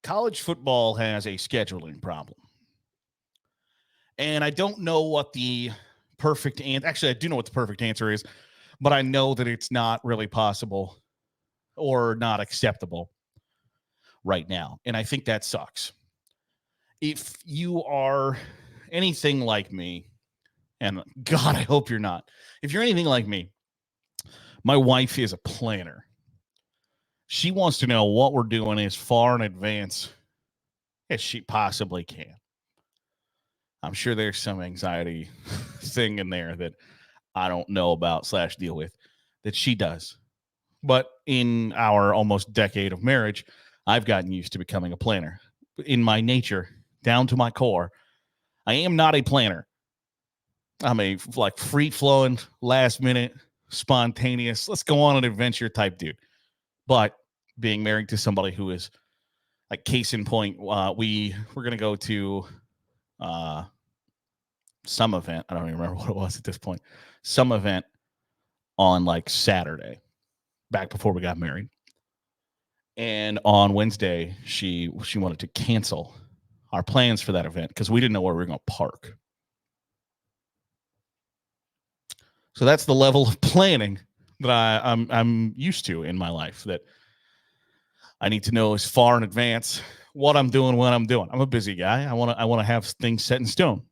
college football has a scheduling problem. And I don't know what the perfect answer, actually, I do know what the perfect answer is, but I know that it's not really possible or not acceptable right now. And I think that sucks. If you are anything like me, and God, I hope you're not. If you're anything like me, my wife is a planner. She wants to know what we're doing as far in advance as she possibly can. I'm sure there's some anxiety thing in there that I don't know about / deal with that she does. But in our almost decade of marriage, I've gotten used to becoming a planner. In my nature, down to my core, I am not a planner. I'm a free-flowing, last-minute, spontaneous, let's go on an adventure type dude. But being married to somebody who is, like, case in point, we're going to go to some event. I don't even remember what it was at this point. Some event on like Saturday, back before we got married. And on Wednesday, she wanted to cancel our plans for that event because we didn't know where we were going to park. So that's the level of planning that I'm used to in my life, that I need to know as far in advance what I'm doing, when I'm doing. I'm a busy guy. I want to have things set in stone.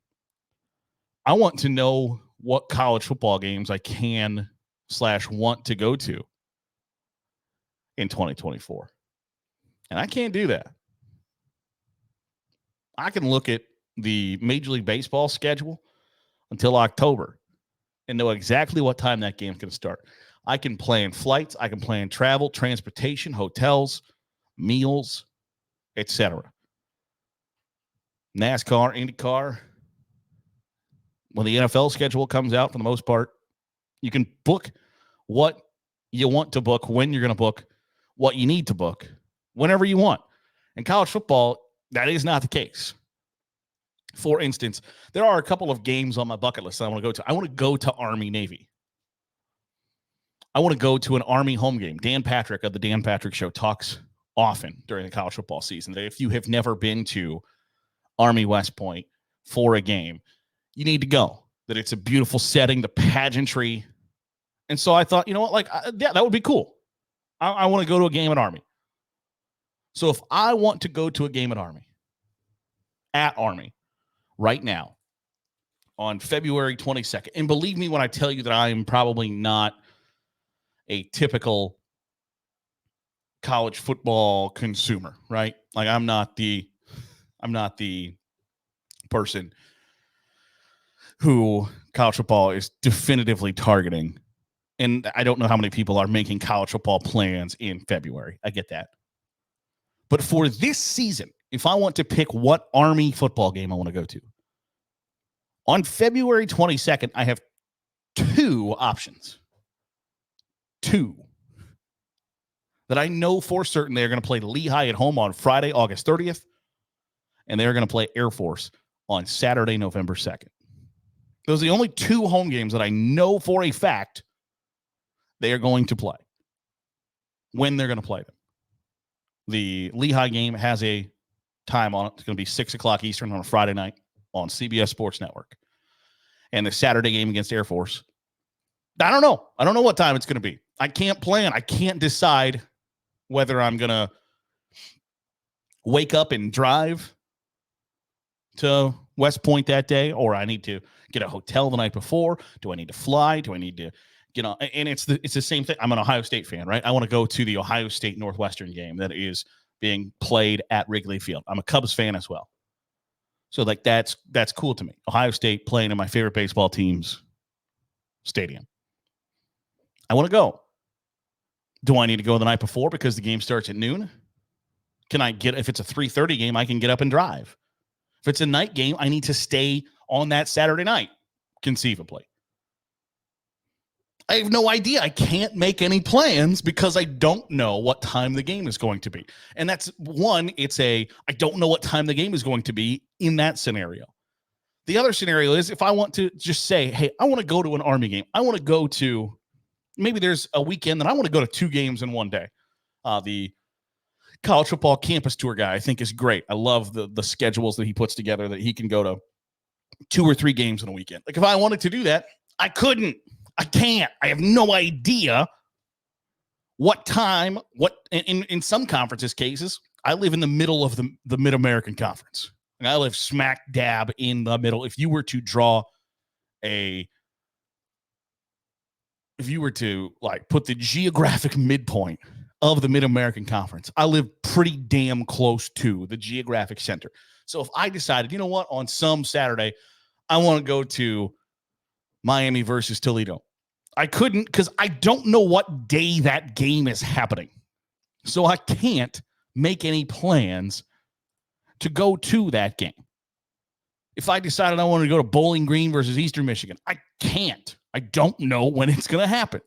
I want to know what college football games I can / want to go to in 2024. And I can't do that. I can look at the Major League Baseball schedule until October and know exactly what time that game's going to start. I can plan flights. I can plan travel, transportation, hotels, meals, etc. NASCAR, IndyCar. When the NFL schedule comes out, for the most part, you can book what you want to book, when you're going to book, what you need to book, whenever you want. In college football, that is not the case. For instance, there are a couple of games on my bucket list I want to go to. I want to go to Army-Navy. I want to go to an Army home game. Dan Patrick of the Dan Patrick Show talks often during the college football season that if you have never been to Army West Point for a game, you need to go. That it's a beautiful setting, the pageantry. And so I thought, you know what, yeah, that would be cool. I want to go to a game at Army. So if I want to go to a game at Army, right now, on February 22nd, and believe me when I tell you that I am probably not a typical college football consumer, right? Like I'm not the person who college football is definitively targeting. And I don't know how many people are making college football plans in February. I get that. But for this season, if I want to pick what Army football game I want to go to, on February 22nd, I have 2 options. 2 that I know for certain they're going to play Lehigh at home on Friday, August 30th, and they're going to play Air Force on Saturday, November 2nd. Those are the only 2 home games that I know for a fact they are going to play, when they're going to play them. The Lehigh game has a time on it. It's going to be 6 o'clock Eastern on a Friday night on CBS Sports Network. And the Saturday game against Air Force, I don't know. I don't know what time it's going to be. I can't plan. I can't decide whether I'm going to wake up and drive to West Point that day, or I need to get a hotel the night before. Do I need to fly? Do I need to, and it's the same thing. I'm an Ohio State fan, right? I want to go to the Ohio State Northwestern game that is being played at Wrigley Field. I'm a Cubs fan as well. So like that's cool to me. Ohio State playing in my favorite baseball team's stadium. I want to go. Do I need to go the night before because the game starts at noon? If it's a 3:30 game, I can get up and drive. If it's a night game, I need to stay on that Saturday night, conceivably. I have no idea. I can't make any plans because I don't know what time the game is going to be. And that's one, I don't know what time the game is going to be in that scenario. The other scenario is if I want to just say, hey, I want to go to an Army game. I want to go to, maybe there's a weekend that I want to go to 2 games in one day. The college football campus tour guy I think is great. I love the schedules that he puts together, that he can go to 2 or 3 games in a weekend. Like if I wanted to do that, I couldn't. I can't. I have no idea what time, in some conferences cases, I live in the middle of the Mid-American Conference. And I live smack dab in the middle. If you were to like put the geographic midpoint of the Mid-American Conference, I live pretty damn close to the geographic center. So if I decided, you know what, on some Saturday, I want to go to Miami versus Toledo, I couldn't, because I don't know what day that game is happening. So I can't make any plans to go to that game. If I decided I wanted to go to Bowling Green versus Eastern Michigan, I can't. I don't know when it's going to happen.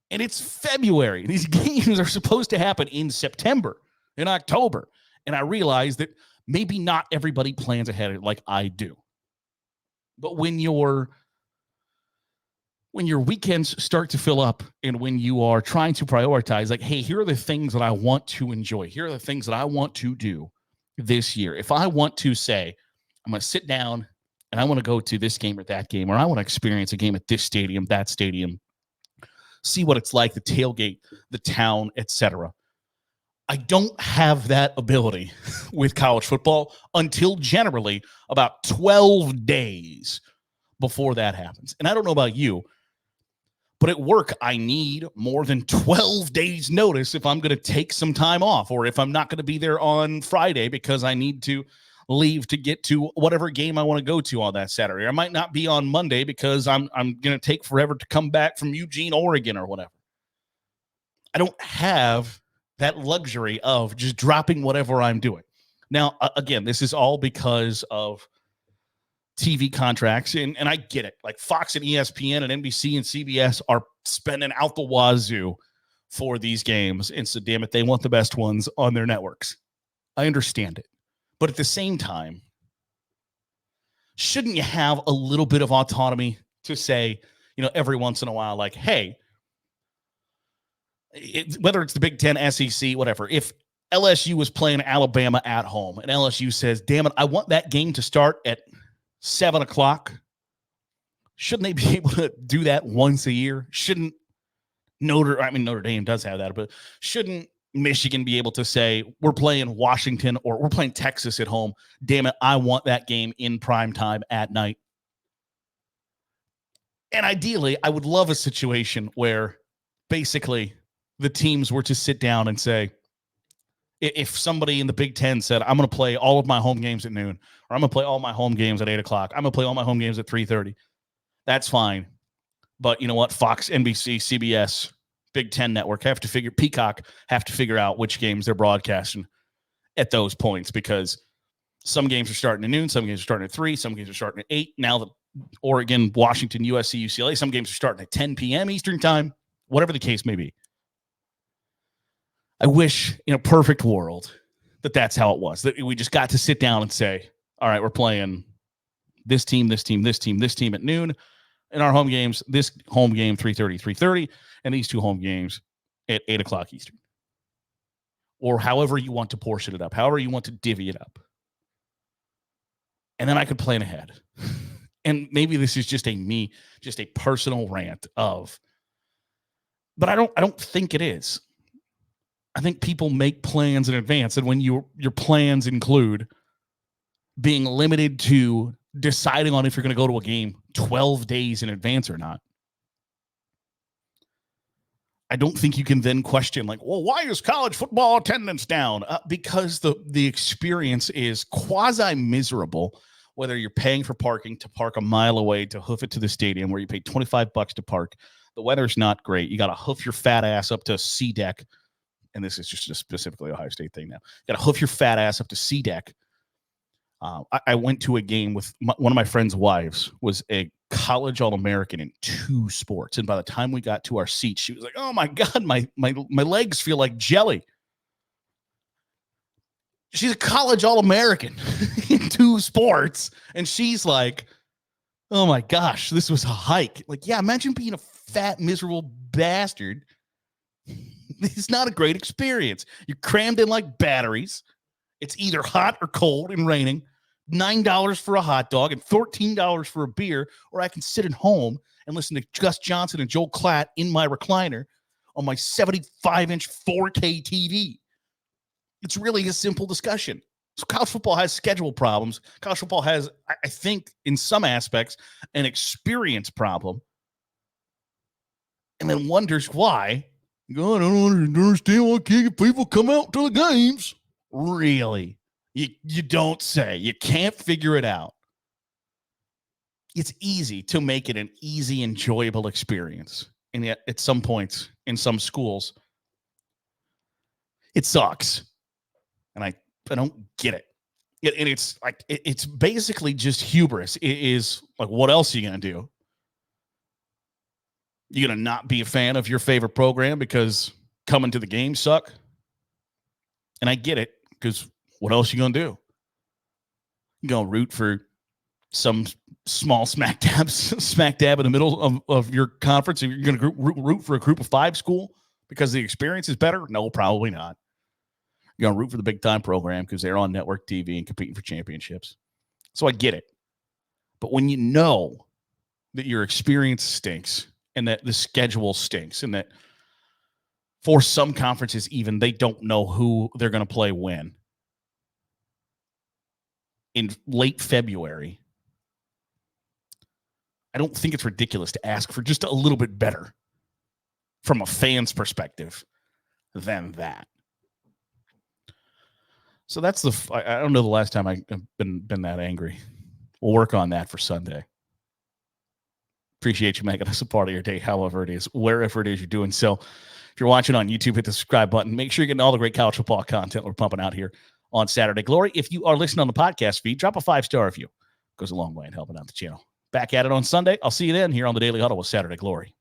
And it's February. These games are supposed to happen in September, in October. And I realize that maybe not everybody plans ahead like I do. But when your weekends start to fill up, and when you are trying to prioritize, like, hey, here are the things that I want to enjoy. Here are the things that I want to do this year. If I want to say, I'm going to sit down and I want to go to this game or that game, or I want to experience a game at this stadium, that stadium, see what it's like, the tailgate, the town, etc. I don't have that ability with college football until generally about 12 days before that happens. And I don't know about you, but at work, I need more than 12 days notice if I'm going to take some time off, or if I'm not going to be there on Friday because I need to leave to get to whatever game I want to go to on that Saturday. I might not be on Monday because I'm going to take forever to come back from Eugene, Oregon or whatever. I don't have that luxury of just dropping whatever I'm doing. Now, again, this is all because of TV contracts, and I get it. Like Fox and ESPN and NBC and CBS are spending out the wazoo for these games, and so damn it, they want the best ones on their networks. I understand it. But at the same time, shouldn't you have a little bit of autonomy to say, every once in a while, like, hey, whether it's the Big Ten, SEC, whatever, if LSU was playing Alabama at home and LSU says, damn it, I want that game to start at 7:00, shouldn't they be able to do that once a year? Shouldn't Notre Dame does have that, but shouldn't Michigan be able to say, we're playing Washington or we're playing Texas at home, damn it, I want that game in prime time at night? And ideally, I would love a situation where basically the teams were to sit down and say, if somebody in the Big Ten said, I'm going to play all of my home games at noon, or I'm going to play all my home games at 8:00, I'm going to play all my home games at 3:30, that's fine. But you know what? Fox, NBC, CBS, Big Ten Network Peacock have to figure out which games they're broadcasting at those points, because some games are starting at noon, some games are starting at 3, some games are starting at 8. Now the Oregon, Washington, USC, UCLA, some games are starting at 10 p.m. Eastern time, whatever the case may be. I wish in a perfect world that that's how it was, that we just got to sit down and say, all right, we're playing this team, this team, this team, this team at noon. In our home games, this home game 3:30, and these two home games at 8:00 Eastern. Or however you want to portion it up, however you want to divvy it up. And then I could plan ahead. And maybe this is just a personal rant of, but I don't think it is. I think people make plans in advance, and when your plans include being limited to deciding on if you're going to go to a game 12 days in advance or not, I don't think you can then question, like, well, why is college football attendance down? Because the experience is quasi-miserable, whether you're paying for parking to park a mile away to hoof it to the stadium where you pay $25 to park. The weather's not great. You got to hoof your fat ass up to C deck. And this is just a specifically Ohio State thing now. You got to hoof your fat ass up to C deck. I went to a game with one of my friend's wives, was a college All-American in 2 sports. And by the time we got to our seats, she was like, oh my God, my legs feel like jelly. She's a college All-American in 2 sports. And she's like, oh my gosh, this was a hike. Like, yeah, imagine being a fat, miserable bastard It's not a great experience. You're crammed in like batteries. It's either hot or cold and raining. $9 for a hot dog and $14 for a beer, or I can sit at home and listen to Gus Johnson and Joel Klatt in my recliner on my 75-inch 4K TV. It's really a simple discussion. So college football has schedule problems. College football has, I think, in some aspects, an experience problem. And then wonders why. God, I don't understand why people come out to the games. Really? You don't say. You can't figure it out. It's easy to make it an easy, enjoyable experience. And yet, at some points, in some schools, it sucks. And I don't get it. And it's like, it's basically just hubris. It is like, what else are you going to do? You going to not be a fan of your favorite program because coming to the game suck? And I get it, because what else are you going to do? You're going to root for some small smack dab in the middle of your conference? You're going to root for a group of 5 school because the experience is better? No, probably not. You're going to root for the big-time program because they're on network TV and competing for championships. So I get it. But when you know that your experience stinks and that the schedule stinks and that for some conferences even they don't know who they're going to play when in late February, I don't think it's ridiculous to ask for just a little bit better from a fan's perspective than that. So that's I don't know the last time I've been that angry. We'll work on that for Sunday. Appreciate you making us a part of your day, however it is, wherever it is you're doing so. If you're watching on YouTube, hit the subscribe button. Make sure you're getting all the great college football content we're pumping out here on Saturday Glory. If you are listening on the podcast feed, drop a 5-star review. Goes a long way in helping out the channel. Back at it on Sunday. I'll see you then here on the Daily Huddle with Saturday Glory.